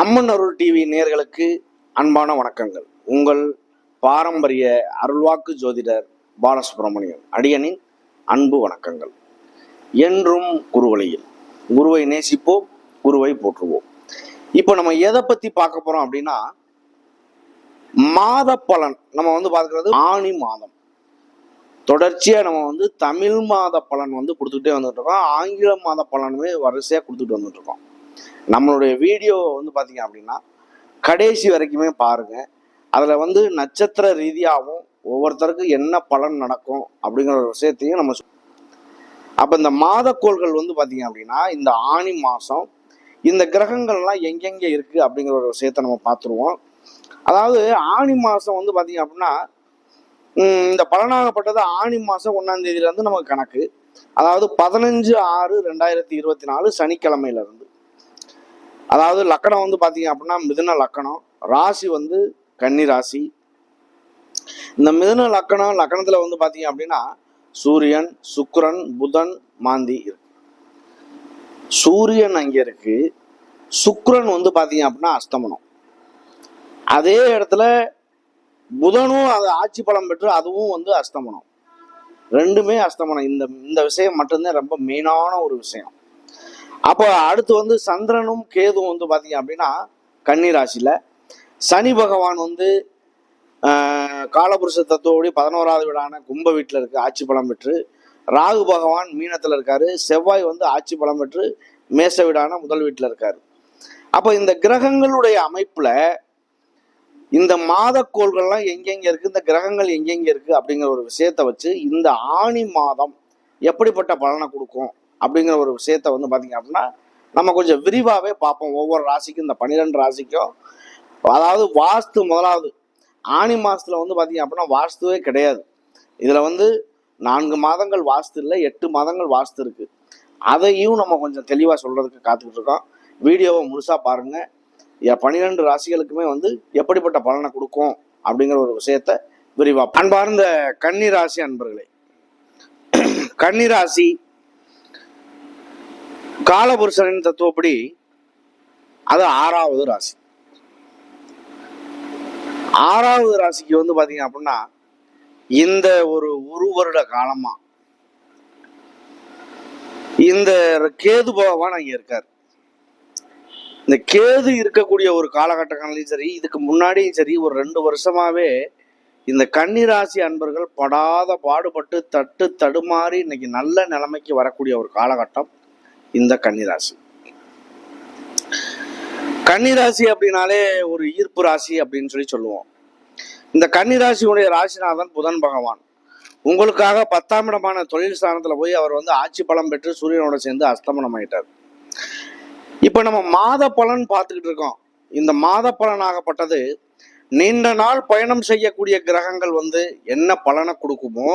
அம்மன் அருள் TV நேயர்களுக்கு அன்பான வணக்கங்கள். உங்கள் பாரம்பரிய அருள்வாக்கு ஜோதிடர் பாலசுப்ரமணியன் அடியனின் அன்பு வணக்கங்கள். என்றும் குருவழியில் குருவை நேசிப்போம், குருவை போற்றுவோம். இப்போ நம்ம எதை பத்தி பார்க்க போறோம் அப்படின்னா, மாத பலன். நம்ம பார்க்கிறது ஆணி மாதம். தொடர்ச்சியா நம்ம தமிழ் மாத பலன் கொடுத்துக்கிட்டே வந்துட்டு இருக்கோம். ஆங்கில மாத பலனுமே வரிசையா கொடுத்துட்டு வந்துட்டு இருக்கோம். நம்மளுடைய வீடியோ பார்த்தீங்க அப்படின்னா கடைசி வரைக்குமே பாருங்க. அதுல நட்சத்திர ரீதியாகவும் ஒவ்வொருத்தருக்கும் என்ன பலன் நடக்கும் அப்படிங்கிற ஒரு விஷயத்தையும் நம்ம அப்ப இந்த மாதக்கோள்கள் பார்த்தீங்க அப்படின்னா இந்த ஆணி மாசம் இந்த கிரகங்கள்லாம் எங்கெங்க இருக்கு அப்படிங்கிற ஒரு விஷயத்த நம்ம பார்த்துருவோம். அதாவது ஆணி மாசம் பார்த்தீங்க அப்படின்னா இந்த பலனாகப்பட்டது ஆணி மாசம் 1ஆம் தேதியில இருந்து நமக்கு கணக்கு. அதாவது 15/6/2024 சனிக்கிழமையில இருந்து. அதாவது லக்கணம் பார்த்தீங்க அப்படின்னா மிதுன லக்கணம், ராசி கன்னி ராசி. இந்த மிதுன லக்கணத்துல பார்த்தீங்க அப்படின்னா சூரியன், சுக்கிரன், புதன், மாந்தி இருக்கு. சூரியன் அங்க இருக்கு, சுக்கிரன் பார்த்தீங்க அப்படின்னா அஸ்தமனம். அதே இடத்துல புதனும் அது ஆட்சி பலம் பெற்று அதுவும் அஸ்தமனம். ரெண்டுமே அஸ்தமனம். இந்த விஷயம் மட்டும்தான் ரொம்ப மெயினான ஒரு விஷயம். அப்போ அடுத்து சந்திரனும் கேதுவும் பார்த்தீங்க அப்படின்னா கன்னி ராசியில. சனி பகவான் காலபுருஷ தத்துவப்படி 11வது வீடான கும்ப வீட்டில் இருக்கு, ஆட்சி பலம் பெற்று. ராகு பகவான் மீனத்துல இருக்காரு. செவ்வாய் ஆட்சி பலம் பெற்று மேச வீடான முதல் வீட்டில் இருக்காரு. அப்போ இந்த கிரகங்களுடைய அமைப்புல இந்த மாதக்கோள்கள்லாம் எங்கெங்க இருக்கு, இந்த கிரகங்கள் எங்கெங்க இருக்கு அப்படிங்கிற ஒரு விஷயத்த வச்சு இந்த ஆணி மாதம் எப்படிப்பட்ட பலனை கொடுக்கும் அப்படிங்கிற ஒரு விஷயத்த பார்த்தீங்க அப்படின்னா நம்ம கொஞ்சம் விரிவாகவே பார்ப்போம். ஒவ்வொரு ராசிக்கும், இந்த 12 ராசிக்கும். அதாவது வாஸ்து முதலாவது ஆணி மாசத்துல பார்த்தீங்க அப்படின்னா வாஸ்துவே கிடையாது. இதுல 4 மாதங்கள் வாஸ்து இல்லை, 8 மாதங்கள் வாஸ்து இருக்கு. அதையும் நம்ம கொஞ்சம் தெளிவா சொல்றதுக்கு காத்துக்கிட்டு இருக்கோம். வீடியோவை முழுசா பாருங்க. 12 ராசிகளுக்குமே எப்படிப்பட்ட பலனை கொடுக்கும் அப்படிங்கிற ஒரு விஷயத்த விரிவா. அன்பார்ந்த கன்னி ராசி அன்பர்களே, கன்னி ராசி காலபுருஷனின் தத்துவப்படி அது 6வது ராசி. 6வது ராசிக்கு பாத்தீங்க அப்படின்னா இந்த ஒரு வருட காலமா இந்த கேது பகவான் அங்க இருக்காரு. இந்த கேது இருக்கக்கூடிய ஒரு காலகட்டங்களையும் சரி, இதுக்கு முன்னாடியும் சரி, ஒரு 2 வருஷமாவே இந்த கன்னிராசி அன்பர்கள் படாத பாடுபட்டு தடுமாறி இன்னைக்கு நல்ல நிலைமைக்கு வரக்கூடிய ஒரு காலகட்டம் இந்த கன்னிராசி. கன்னிராசி அப்படின்னாலே ஒரு ஈர்ப்பு ராசி அப்படின்னு சொல்லுவோம். இந்த கன்னிராசியுடைய ராசிநாதன் புதன் பகவான் உங்களுக்காக 10ஆம் இடமான தொழில் ஸ்தானத்துல போய் அவர் ஆட்சி பலம் பெற்று சூரியனோட சேர்ந்து அஸ்தமனம் ஆயிட்டார். இப்ப நம்ம மாத பலன் பார்த்துக்கிட்டு இருக்கோம். இந்த மாத பலனாகப்பட்டது நீண்ட நாள் பயணம் செய்யக்கூடிய கிரகங்கள் என்ன பலனை கொடுக்குமோ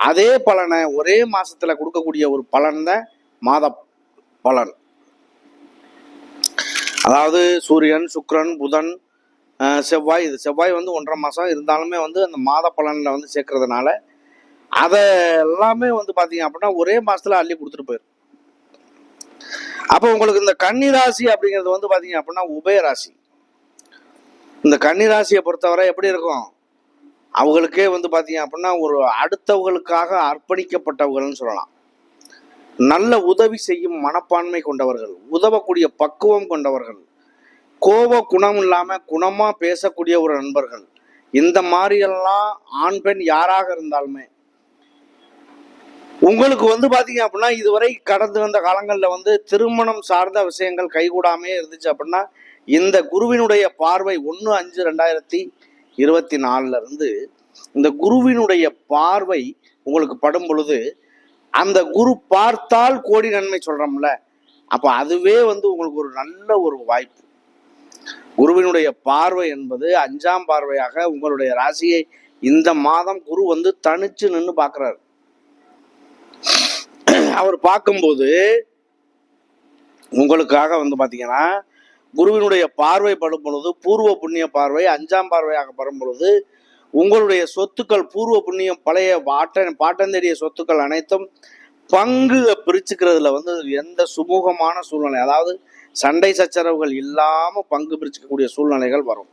அதே பலனை ஒரே மாசத்துல கொடுக்கக்கூடிய ஒரு பலன் தான் மாத பலன். அதாவது சூரியன், சுக்கிரன், புதன், செவ்வாய். இது செவ்வாய் 1.5 மாசம் இருந்தாலுமே அந்த மாத பலன்ல சேர்க்கறதுனால அதை எல்லாமே பாத்தீங்க அப்படின்னா ஒரே மாசத்துல அள்ளி கொடுத்துட்டு போயிடும். அப்போ உங்களுக்கு இந்த கன்னிராசி அப்படிங்கிறது பாத்தீங்க அப்படின்னா உபயராசி. இந்த கன்னிராசியை பொறுத்தவரை எப்படி இருக்கும், அவங்களுக்கே பாத்தீங்க அப்படின்னா ஒரு அடுத்தவர்களுக்காக அர்ப்பணிக்கப்பட்டவர்கள்னு சொல்லலாம். நல்ல உதவி செய்யும் மனப்பான்மை கொண்டவர்கள், உதவக்கூடிய பக்குவம் கொண்டவர்கள், கோப குணம் இல்லாம குணமா பேசக்கூடிய ஒரு நண்பர்கள். இந்த மாதிரியெல்லாம் ஆண் பெண் யாராக இருந்தாலுமே உங்களுக்கு பாத்தீங்க அப்படின்னா இதுவரை கடந்து வந்த காலங்கள்ல திருமணம் சார்ந்த விஷயங்கள் கைகூடாமே இருந்துச்சு அப்படின்னா இந்த குருவினுடைய பார்வை 1/5/2024 இருந்து இந்த குருவினுடைய பார்வை உங்களுக்கு படும் பொழுது, அந்த குரு பார்த்தால் கோடி நன்மை சொல்றோம்ல, அப்ப அதுவே உங்களுக்கு ஒரு நல்ல ஒரு வாய்ப்பு. குருவினுடைய பார்வை என்பது 5ஆம் பார்வையாக உங்களுடைய ராசியை இந்த மாதம் குரு தனிச்சு நின்று பார்க்கிறார். அவர் பார்க்கும்போது உங்களுக்காக பாத்தீங்கன்னா குருவினுடைய பார்வை படும் பொழுது பூர்வ புண்ணிய பார்வை 5ஆம் பார்வையாக படும் பொழுது உங்களுடைய சொத்துக்கள், பூர்வ புண்ணியம், பழைய பாட்டந்தேடிய சொத்துக்கள் அனைத்தும் பங்கு பிரிச்சுக்கிறதுல எந்த சுமூகமான சூழ்நிலை, அதாவது சண்டை சச்சரவுகள் இல்லாம பங்கு பிரிச்சுக்கக்கூடிய சூழ்நிலைகள் வரும்.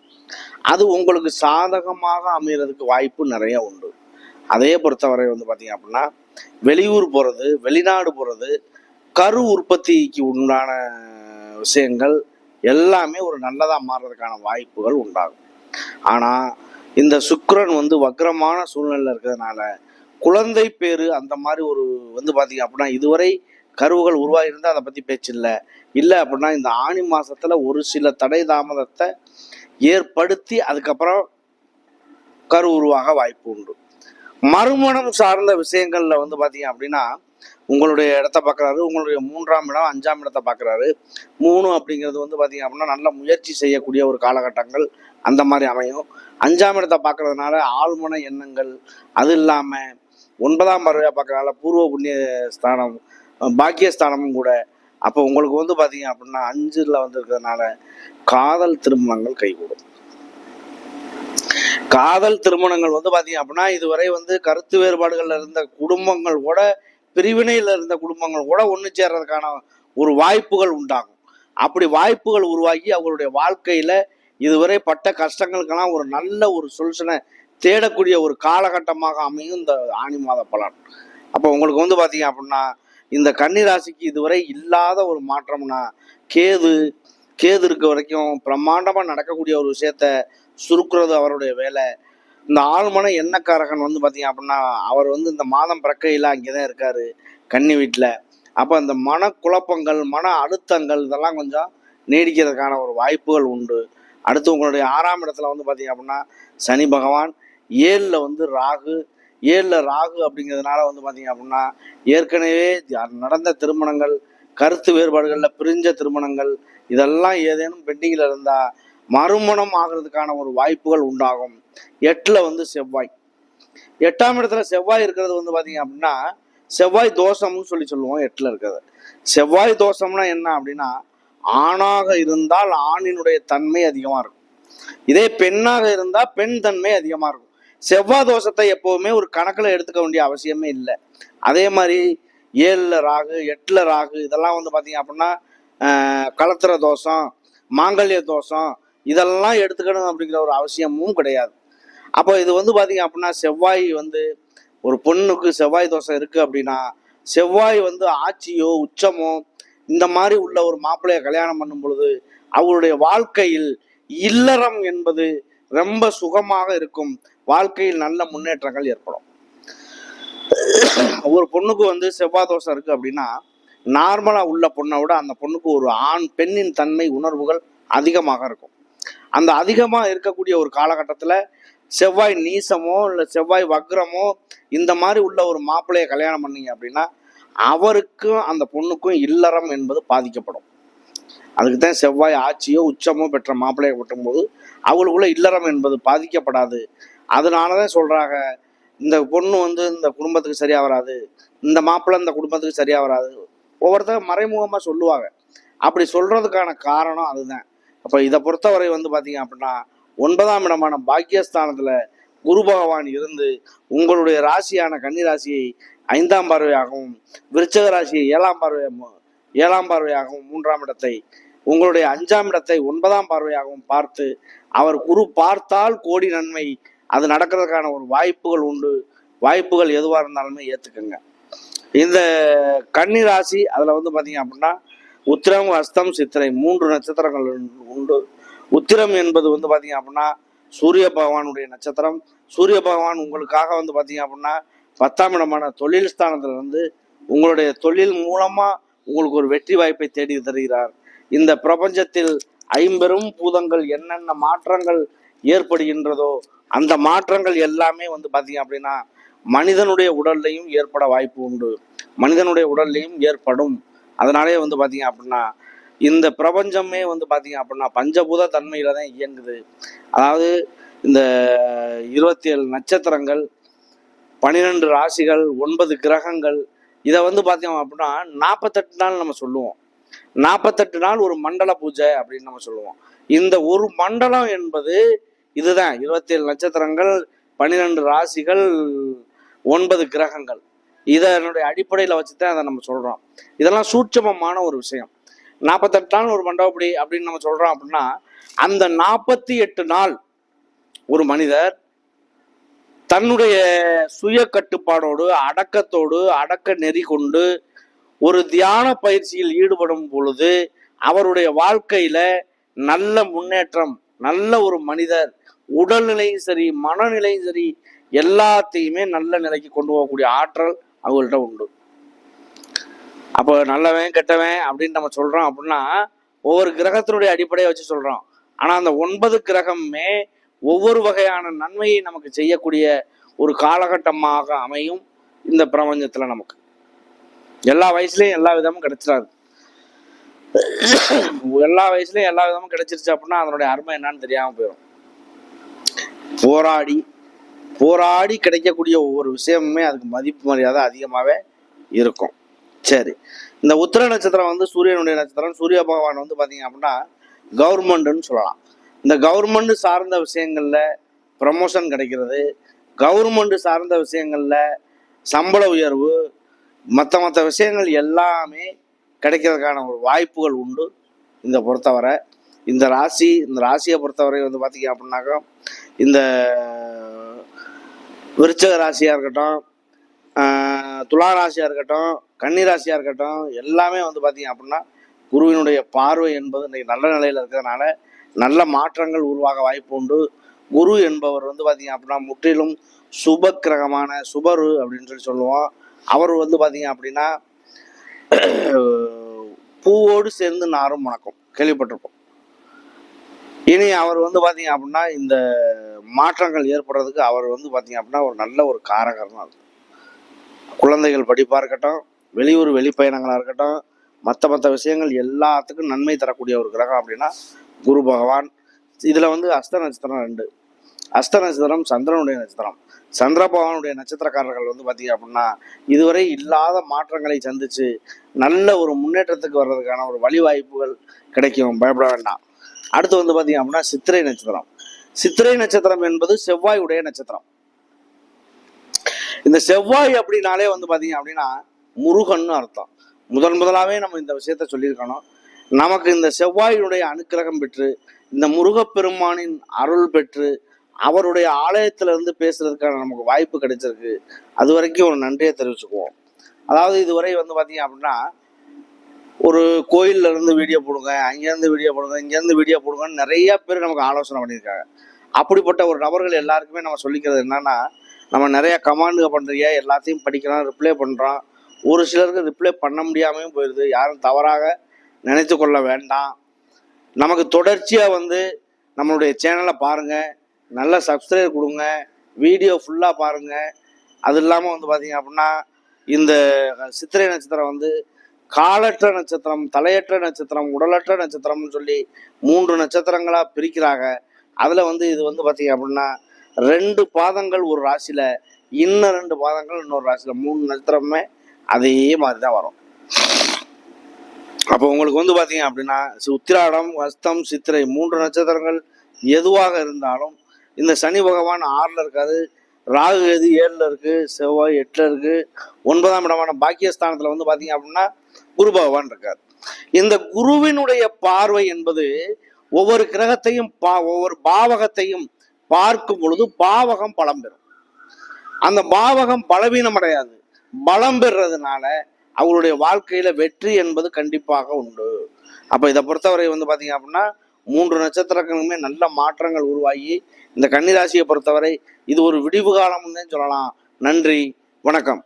அது உங்களுக்கு சாதகமாக அமைகிறதுக்கு வாய்ப்பு நிறைய உண்டு. அதே பொறுத்தவரை வந்து பார்த்தீங்க அப்படின்னா, வெளியூர் போகிறது, வெளிநாடு போகிறது, கரு உற்பத்திக்கு உண்டான விஷயங்கள் எல்லாமே ஒரு நல்லதாக மாறுறதுக்கான வாய்ப்புகள் உண்டாகும். ஆனால் இந்த சுக்கிரன் வந்து வக்ரமான சூழ்நிலையில் இருக்கிறதுனால குழந்தை பேரு அந்த மாதிரி ஒரு வந்து பார்த்தீங்க அப்படின்னா, இதுவரை கருவுகள் உருவாகியிருந்தால் அதை பற்றி பேச்சு இல்லை அப்படின்னா இந்த ஆணி மாதத்தில் ஒரு சில தடை தாமதத்தை ஏற்படுத்தி அதுக்கப்புறம் கரு உருவாக வாய்ப்பு உண்டு. மறுமணம் சார்ந்த விஷயங்கள்ல வந்து பார்த்தீங்க அப்படின்னா, உங்களுடைய இடத்த பார்க்குறாரு, உங்களுடைய 3ஆம் இடம் 5ஆம் இடத்தை பார்க்குறாரு. 3 அப்படிங்கிறது வந்து பார்த்தீங்க அப்படின்னா நல்ல முயற்சி செய்யக்கூடிய ஒரு காலகட்டங்கள் அந்த மாதிரி அமையும். 5ஆம் இடத்தை பார்க்கறதுனால ஆழ்மன எண்ணங்கள், அது இல்லாமல் 9ஆம் பார்வையாக பார்க்கறதுனால பூர்வ புண்ணிய ஸ்தானம், பாக்கியஸ்தானமும் கூட. அப்போ உங்களுக்கு வந்து பார்த்தீங்க அப்படின்னா 5ல் வந்துருக்கிறதுனால காதல் திருமணங்கள் கைகூடும். காதல் திருமணங்கள் வந்து பார்த்தீங்க அப்படின்னா இதுவரை வந்து கருத்து வேறுபாடுகள் இருந்த குடும்பங்கள் கூட, பிரிவினையில் இருந்த குடும்பங்கள் கூட ஒன்று சேர்றதுக்கான ஒரு வாய்ப்புகள் உண்டாகும். அப்படி வாய்ப்புகள் உருவாகி அவங்களுடைய வாழ்க்கையில இதுவரை பட்ட கஷ்டங்களுக்கெல்லாம் ஒரு நல்ல ஒரு சொல்யூஷனை தேடக்கூடிய ஒரு காலகட்டமாக அமையும் இந்த ஆணி மாத பலன். அப்போ உங்களுக்கு வந்து பார்த்தீங்க அப்படின்னா இந்த கன்னி ராசிக்கு இதுவரை இல்லாத ஒரு மாற்றம்னா கேது இருக்க வரைக்கும் பிரம்மாண்டமாக நடக்கக்கூடிய ஒரு விஷயத்த சுருக்குறது அவருடைய வேலை. இந்த ஆழ்மன எண்ணக்காரகன் வந்து பார்த்தீங்க அப்படின்னா அவர் வந்து இந்த மாதம் பிறக்கையில் அங்கே தான் இருக்காரு கன்னி வீட்டில். அப்போ அந்த மனக்குழப்பங்கள், மன அழுத்தங்கள் இதெல்லாம் கொஞ்சம் நீடிக்கிறதுக்கான ஒரு வாய்ப்புகள் உண்டு. அடுத்து உங்களுடைய 6ஆம் இடத்துல வந்து பார்த்தீங்க அப்படின்னா சனி பகவான், 7ல் வந்து ராகு. 7ல் ராகு அப்படிங்கிறதுனால வந்து பார்த்தீங்க அப்படின்னா ஏற்கனவே நடந்த திருமணங்கள், கருத்து வேறுபாடுகளில் பிரிஞ்ச திருமணங்கள் இதெல்லாம் ஏதேனும் பெண்டிங்கில் இருந்தால் மறுமணம் ஆகிறதுக்கான ஒரு வாய்ப்புகள் உண்டாகும். 8ல் வந்து செவ்வாய். 8ஆம் இடத்துல செவ்வாய் இருக்கிறது வந்து பார்த்தீங்க அப்படின்னா செவ்வாய் தோஷம்னு சொல்லுவோம். 8ல் இருக்கிறது செவ்வாய் தோஷம்னா என்ன அப்படின்னா, ஆணாக இருந்தால் ஆணினுடைய தன்மை அதிகமாக இருக்கும், இதே பெண்ணாக இருந்தால் பெண் தன்மை அதிகமாக இருக்கும். செவ்வாய் தோஷத்தை எப்போவுமே ஒரு கணக்கில் எடுத்துக்க வேண்டிய அவசியமே இல்லை. அதே மாதிரி 7ல் ராகு, 8ல் ராகு இதெல்லாம் வந்து பார்த்தீங்க அப்படின்னா கலத்திர தோஷம், மாங்கல்ய தோஷம் இதெல்லாம் எடுத்துக்கணும் அப்படிங்கிற ஒரு அவசியமும் கிடையாது. அப்போ இது வந்து பார்த்தீங்க அப்படின்னா செவ்வாய் வந்து ஒரு பொண்ணுக்கு செவ்வாய் தோஷம் இருக்குது அப்படின்னா, செவ்வாய் வந்து ஆட்சியோ உச்சமோ இந்த மாதிரி உள்ள ஒரு மாப்பிள்ளையை கல்யாணம் பண்ணும் பொழுது அவருடைய வாழ்க்கையில் இல்லறம் என்பது ரொம்ப சுகமாக இருக்கும். வாழ்க்கையில் நல்ல முன்னேற்றங்கள் ஏற்படும். ஒரு பொண்ணுக்கு வந்து செவ்வாய் தோஷம் இருக்கு அப்படின்னா நார்மலா உள்ள பொண்ணை விட அந்த பொண்ணுக்கு ஒரு பெண்ணின் தன்மை உணர்வுகள் அதிகமாக இருக்கும். அந்த அதிகமா இருக்கக்கூடிய ஒரு காலகட்டத்துல செவ்வாய் நீசமோ இல்லை செவ்வாய் வக்ரமோ இந்த மாதிரி உள்ள ஒரு மாப்பிள்ளையை கல்யாணம் பண்ணீங்க அப்படின்னா அவருக்கும் அந்த பொண்ணுக்கும் இல்லறம் என்பது பாதிக்கப்படும். அதுக்கு தான் செவ்வாய் ஆட்சியோ உச்சமோ பெற்ற மாப்பிள்ளையை கட்டும்போது அவங்களுக்குள்ள இல்லறம் என்பது பாதிக்கப்படாது. அதனாலதான் சொல்றாங்க, இந்த பொண்ணு வந்து இந்த குடும்பத்துக்கு சரியா வராது, இந்த மாப்பிள்ளை இந்த குடும்பத்துக்கு சரியா வராது, ஒவ்வொருத்தரும் மறைமுகமா சொல்லுவாங்க. அப்படி சொல்றதுக்கான காரணம் அதுதான். அப்ப இதை பொறுத்தவரை வந்து பாத்தீங்க அப்படின்னா 9ஆம் இடமான பாக்கியஸ்தானத்துல குரு பகவான் இருந்து உங்களுடைய ராசியான கன்னி ராசியை 5ஆம் பார்வையாகவும், விருச்சக ராசியை 7ஆம் பார்வையாகவும், 3ஆம் இடத்தை உங்களுடைய 5ஆம் இடத்தை 9ஆம் பார்வையாகவும் பார்த்து, அவர் குரு பார்த்தால் கோடி நன்மை, அது நடக்கிறதுக்கான ஒரு வாய்ப்புகள் உண்டு. வாய்ப்புகள் எதுவாக இருந்தாலுமே ஏற்றுக்குங்க. இந்த கன்னி ராசி அதில் வந்து பார்த்தீங்க அப்படின்னா உத்திரம், அஸ்தம், சித்திரை 3 நட்சத்திரங்கள் உண்டு. உத்திரம் என்பது வந்து பார்த்தீங்க அப்படின்னா சூரிய பகவானுடைய நட்சத்திரம். சூரிய பகவான் உங்களுக்காக வந்து பார்த்தீங்க அப்படின்னா 10ஆம் இடமான தொழில் ஸ்தானத்திலிருந்து உங்களுடைய தொழில் மூலமாக உங்களுக்கு ஒரு வெற்றி வாய்ப்பை தேடி தருகிறார். இந்த பிரபஞ்சத்தில் 50 பூதங்கள் என்னென்ன மாற்றங்கள் ஏற்படுகின்றதோ அந்த மாற்றங்கள் எல்லாமே வந்து பார்த்தீங்க அப்படின்னா மனிதனுடைய உடல்லையும் ஏற்பட வாய்ப்பு உண்டு, மனிதனுடைய உடல்லையும் ஏற்படும். அதனாலே வந்து பார்த்தீங்க அப்படின்னா இந்த பிரபஞ்சமே வந்து பார்த்தீங்க அப்படின்னா பஞ்சபூத தன்மையில தான் இயங்குது. அதாவது இந்த 27 நட்சத்திரங்கள், 12 ராசிகள், 9 கிரகங்கள், இதை வந்து பார்த்தீங்க அப்படின்னா 48 நாள் நம்ம சொல்லுவோம். 48 நாள் ஒரு மண்டல பூஜை அப்படின்னு நம்ம சொல்லுவோம். இந்த ஒரு மண்டலம் என்பது இதுதான். 27 நட்சத்திரங்கள், 12 ராசிகள், 9 கிரகங்கள், இதனுடைய அடிப்படையில் வச்சுதான் அதை நம்ம சொல்றோம். இதெல்லாம் சூட்சமமான ஒரு விஷயம். 48 நாள் ஒரு மண்டபப்படி அப்படின்னு நம்ம சொல்றோம் அப்படின்னா, அந்த 48 நாள் ஒரு மனிதர் தன்னுடைய சுய கட்டுப்பாடோடு, அடக்கத்தோடு, அடக்க நெறி கொண்டு ஒரு தியான பயிற்சியில் ஈடுபடும் பொழுது அவருடைய வாழ்க்கையில நல்ல முன்னேற்றம், நல்ல ஒரு மனிதர் உடல்நிலையும் சரி, மனநிலையும் சரி, எல்லாத்தையுமே நல்ல நிலைக்கு கொண்டு போகக்கூடிய ஆற்றல் அவங்கள்ட்ட உண்டு. அப்போ நல்லவன் கெட்டவன் அப்படின்னு நம்ம சொல்றோம் அப்படின்னா ஒவ்வொரு கிரகத்தினுடைய அடிப்படையை வச்சு சொல்றோம். ஆனா அந்த 9 கிரகமே ஒவ்வொரு வகையான நன்மையை நமக்கு செய்யக்கூடிய ஒரு காலகட்டமாக அமையும் இந்த பிரபஞ்சத்துல. நமக்கு எல்லா வயசுலயும் எல்லா விதமும் கிடைச்சிடாது. எல்லா வயசுலயும் எல்லா விதமும் கிடைச்சிருச்சு அப்படின்னா அதனுடைய அருமை என்னன்னு தெரியாம போயிடும். போராடி போராடி கிடைக்கக்கூடிய ஒவ்வொரு விஷயமுமே அதுக்கு மதிப்பு மரியாதை அதிகமாகவே இருக்கும். சரி, இந்த உத்திர நட்சத்திரம் வந்து சூரியனுடைய நட்சத்திரம். சூரிய பகவான் வந்து பார்த்தீங்க அப்படின்னா கவர்மெண்ட்னு சொல்லலாம். இந்த கவர்மெண்ட் சார்ந்த விஷயங்கள்ல ப்ரமோஷன் கிடைக்கிறது, கவர்மெண்ட் சார்ந்த விஷயங்கள்ல சம்பள உயர்வு, மற்ற விஷயங்கள் எல்லாமே கிடைக்கிறதுக்கான ஒரு வாய்ப்புகள் உண்டு. இந்த பொறுத்தவரை இந்த ராசியை பொறுத்தவரை வந்து பார்த்தீங்க அப்படின்னாக்கா இந்த விருச்சக ராசியாக இருக்கட்டும், துலா ராசியாக இருக்கட்டும், கன்னி ராசியாக இருக்கட்டும், எல்லாமே வந்து பார்த்தீங்க அப்படின்னா குருவினுடைய பார்வை என்பது இன்றைக்கு நல்ல நிலையில் இருக்கிறதுனால நல்ல மாற்றங்கள் உருவாக வாய்ப்பு உண்டு. குரு என்பவர் வந்து பார்த்தீங்க அப்படின்னா முற்றிலும் சுப கிரகமான சுபரு அப்படின்னு சொல்லி சொல்லுவோம். அவர் வந்து பார்த்தீங்க அப்படின்னா பூவோடு சேர்ந்து நாரும் வணக்கம் கேள்விப்பட்டிருப்போம். இனி அவர் வந்து பார்த்தீங்க அப்படின்னா இந்த மாற்றங்கள் ஏற்படுறதுக்கு அவர் வந்து பார்த்தீங்க அப்படின்னா ஒரு நல்ல ஒரு காரகர் தான். குழந்தைகள் படிப்பாக இருக்கட்டும், வெளியூர் வெளிப்பயணங்களாக இருக்கட்டும், மற்ற விஷயங்கள் எல்லாத்துக்கும் நன்மை தரக்கூடிய ஒரு கிரகம் அப்படின்னா குரு பகவான். இதில் வந்து அஸ்த நட்சத்திரம் 2. அஸ்த நட்சத்திரம் சந்திரனுடைய நட்சத்திரம். சந்திர பகவானுடைய நட்சத்திரக்காரர்கள் வந்து பார்த்தீங்க அப்படின்னா இதுவரை இல்லாத மாற்றங்களை சந்திச்சு நல்ல ஒரு முன்னேற்றத்துக்கு வர்றதுக்கான ஒரு வழிவாய்ப்புகள் கிடைக்கும், பயப்பட வேண்டாம். அடுத்து வந்து பார்த்தீங்க அப்படின்னா சித்திரை நட்சத்திரம். சித்திரை நட்சத்திரம் என்பது செவ்வாயுடைய நட்சத்திரம். இந்த செவ்வாய் அப்படின்னாலே வந்து பார்த்தீங்க அப்படின்னா முருகன்னு அர்த்தம். முதலாவே நம்ம இந்த விஷயத்த சொல்லியிருக்கணும். நமக்கு இந்த செவ்வாயினுடைய அனுக்கிரகம் பெற்று இந்த முருகப்பெருமானின் அருள் பெற்று அவருடைய ஆலயத்திலிருந்து பேசுறதுக்கான நமக்கு வாய்ப்பு கிடைச்சிருக்கு. அது வரைக்கும் ஒரு நன்றியை தெரிவிச்சுக்குவோம். அதாவது இதுவரை வந்து பார்த்தீங்க அப்படின்னா ஒரு கோயில்ல இருந்து வீடியோ போடுங்க, அங்கேருந்து வீடியோ போடுங்க, இங்கேருந்து வீடியோ போடுங்கன்னு நிறைய பேர் நமக்கு ஆலோசனை பண்ணியிருக்காங்க. அப்படிப்பட்ட ஒரு நபர்கள் எல்லாருக்குமே நம்ம சொல்லிக்கிறது என்னன்னா, நம்ம நிறைய கமாண்டுக பண்ணுறீங்க, எல்லாத்தையும் படிக்கிறோம், ரிப்ளை பண்ணுறோம். ஒரு சிலருக்கு ரிப்ளை பண்ண முடியாமையும் போயிடுது. யாரும் தவறாக நினைத்து கொள்ள வேண்டாம். நமக்கு தொடர்ச்சியாக வந்து நம்மளுடைய சேனலை பாருங்கள், நல்ல சப்ஸ்கிரைப் கொடுங்க, வீடியோ ஃபுல்லாக பாருங்கள். அது இல்லாமல் வந்து பார்த்தீங்க அப்படின்னா இந்த சித்திரை நட்சத்திரம் வந்து காலற்ற நட்சத்திரம், தலையற்ற நட்சத்திரம், உடலற்ற நட்சத்திரம்னு சொல்லி 3 நட்சத்திரங்களாக பிரிக்கிறாங்க. அதில் வந்து இது வந்து பார்த்தீங்க அப்படின்னா 2 பாதங்கள் ஒரு ராசியில், இன்னும் 2 பாதங்கள் இன்னொரு ராசியில், 3 நட்சத்திரமே அதே மாதிரி தான் வரும். அப்போ உங்களுக்கு வந்து பார்த்தீங்க அப்படின்னா உத்திராடம், ஹஸ்தம், சித்திரை 3 நட்சத்திரங்கள் எதுவாக இருந்தாலும் இந்த சனி பகவான் 6ல் இருக்காது, ராகு கேது 7ல் இருக்கு, செவ்வாய் 8ல் இருக்கு, 9ஆம் இடமான பாக்கியஸ்தானத்தில் வந்து பார்த்தீங்க அப்படின்னா குரு பகவான் இருக்கார். இந்த குருவினுடைய பார்வை என்பது ஒவ்வொரு கிரகத்தையும் ஒவ்வொரு பாவகத்தையும் பார்க்கும் பொழுது பாவகம் பலம் பெறும். அந்த பாவகம் பலவீனம் அடையாது, பலம் பெறுறதுனால அவங்களுடைய வாழ்க்கையில வெற்றி என்பது கண்டிப்பாக உண்டு. அப்ப இதை பொறுத்தவரை வந்து பாத்தீங்க அப்படின்னா 3 நட்சத்திரங்களுமே நல்ல மாற்றங்கள் உருவாகி இந்த கன்னிராசியை பொறுத்தவரை இது ஒரு விடிவு காலம்னு சொல்லலாம். நன்றி, வணக்கம்.